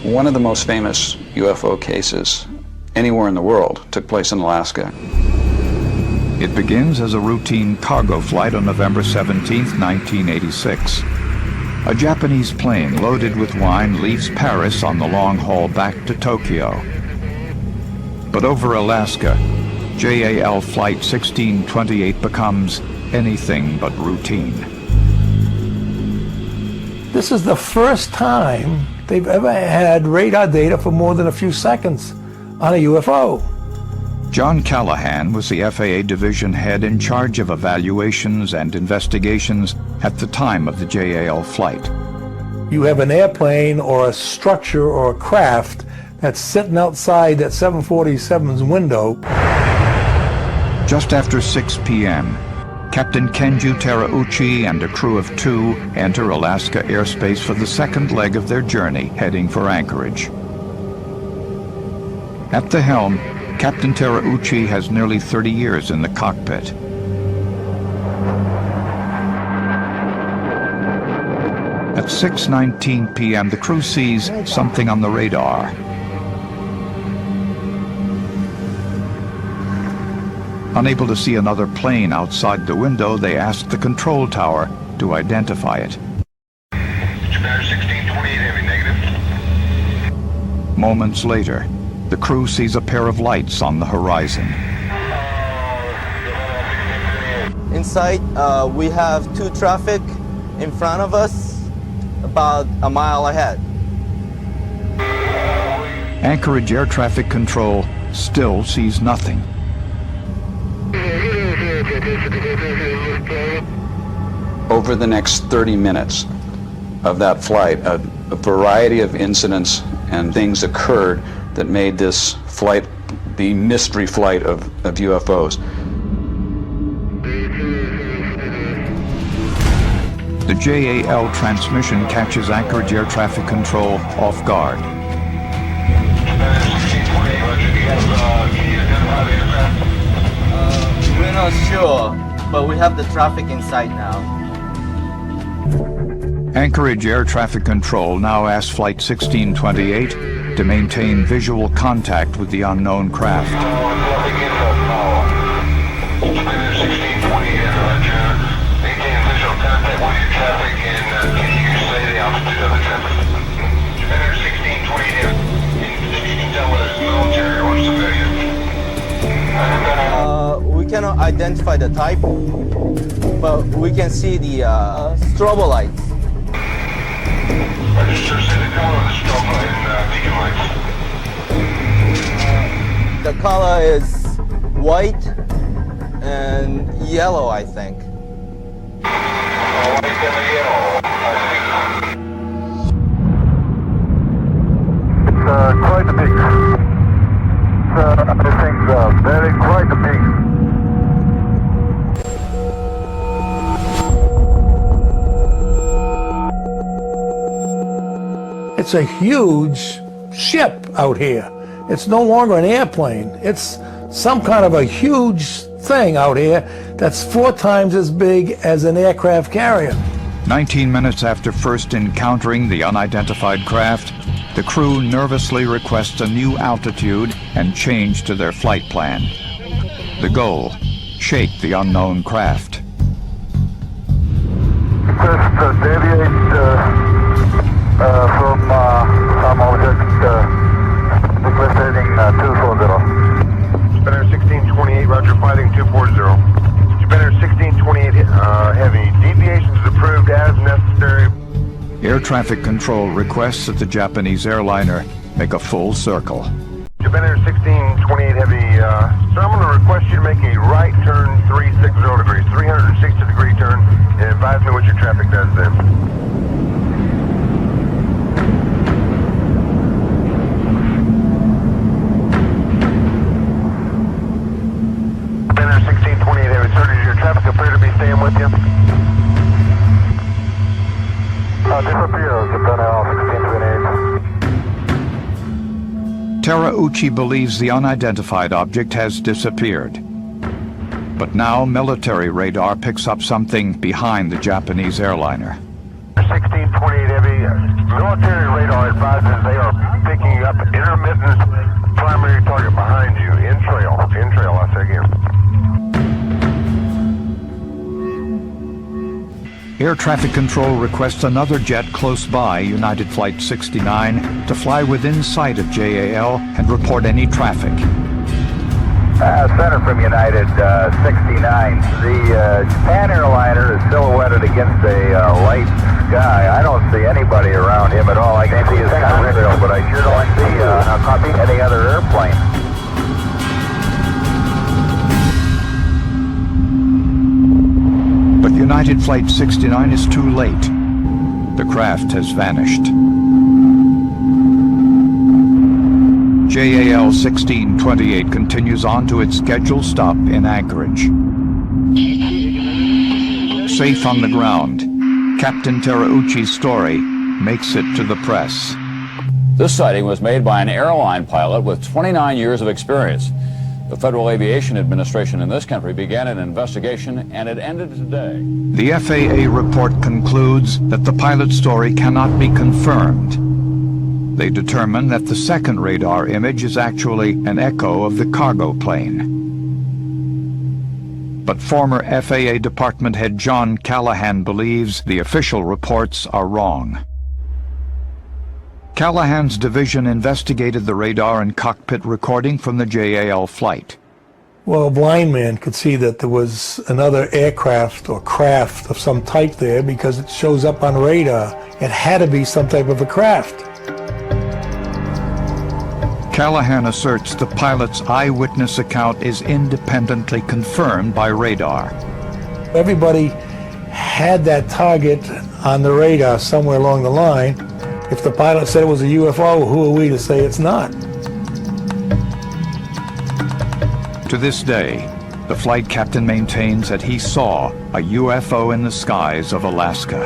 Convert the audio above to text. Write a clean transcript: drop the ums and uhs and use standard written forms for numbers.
One of the most famous UFO cases anywhere in the world took place in Alaska. It begins as a routine cargo flight on November 17, 1986. A Japanese plane loaded with wine leaves Paris on the long haul back to Tokyo. But over Alaska, JAL Flight 1628 becomes anything but routine. This is the first time they've ever had radar data for more than a few seconds on a UFO. John Callahan was the FAA division head in charge of evaluations and investigations at the time of the JAL flight. You have an airplane or a structure or a craft that's sitting outside that 747's window. Just after 6 p.m., Captain Kenju Terauchi and a crew of 2 enter Alaska airspace for the second leg of their journey, heading for Anchorage. At the helm, Captain Terauchi has nearly 30 years in the cockpit. At 6:19 p.m., the crew sees something on the radar. Unable to see another plane outside the window, they ask the control tower to identify it. Japan Air 1628 heavy, negative. Moments later, the crew sees a pair of lights on the horizon. Inside, we have 2 traffic in front of us, about a mile ahead. Anchorage Air Traffic Control still sees nothing. Over the next 30 minutes of that flight, a variety of incidents and things occurred that made this flight the mystery flight of UFOs. The JAL transmission catches Anchorage Air Traffic Control off guard. We're not sure, but we have the traffic inside now. Anchorage Air Traffic Control now asks Flight 1628 to maintain visual contact with the unknown craft. We cannot identify the type, but we can see the strobo lights. The color is white and yellow, I think. It's quite a big. I think very quite a big. It's a huge ship out here. It's no longer an airplane. It's some kind of a huge thing out here that's 4 times as big as an aircraft carrier. 19 minutes after first encountering the unidentified craft, the crew nervously requests a new altitude and change to their flight plan. The goal, shake the unknown craft. Just deviate from some object request heading 240. Japan Air 1628, roger, fighting 240. Japan Air 1628 heavy, deviations approved as necessary. Air Traffic Control requests that the Japanese airliner make a full circle. Japan Air 1628 heavy, so I'm going to request you to make a right turn 360 degrees, 360 degree turn, and advise me what your traffic does then. Japan Air 1628 heavy, sir, does your traffic appear to be staying with you? Disappears, Japan Air 1628. Terauchi believes the unidentified object has disappeared. But now military radar picks up something behind the Japanese airliner. 1628 heavy, military radar advises they are Traffic Control requests another jet close by, United Flight 69, to fly within sight of JAL and report any traffic. Center from United 69. The Japan airliner is silhouetted against a light sky. I don't see anybody around him at all. I can see his console, but I sure don't see any other airplane. But United Flight 69 is too late. The craft has vanished. JAL 1628 continues on to its scheduled stop in Anchorage. Safe on the ground, Captain Terauchi's story makes it to the press. This sighting was made by an airline pilot with 29 years of experience. The Federal Aviation Administration in this country began an investigation, and it ended today. The FAA report concludes that the pilot's story cannot be confirmed. They determine that the second radar image is actually an echo of the cargo plane. But former FAA Department head John Callahan believes the official reports are wrong. Callahan's division investigated the radar and cockpit recording from the JAL flight. Well, a blind man could see that there was another aircraft or craft of some type there because it shows up on radar. It had to be some type of a craft. Callahan asserts the pilot's eyewitness account is independently confirmed by radar. Everybody had that target on the radar somewhere along the line. If the pilot said it was a UFO, who are we to say it's not? To this day, the flight captain maintains that he saw a UFO in the skies of Alaska.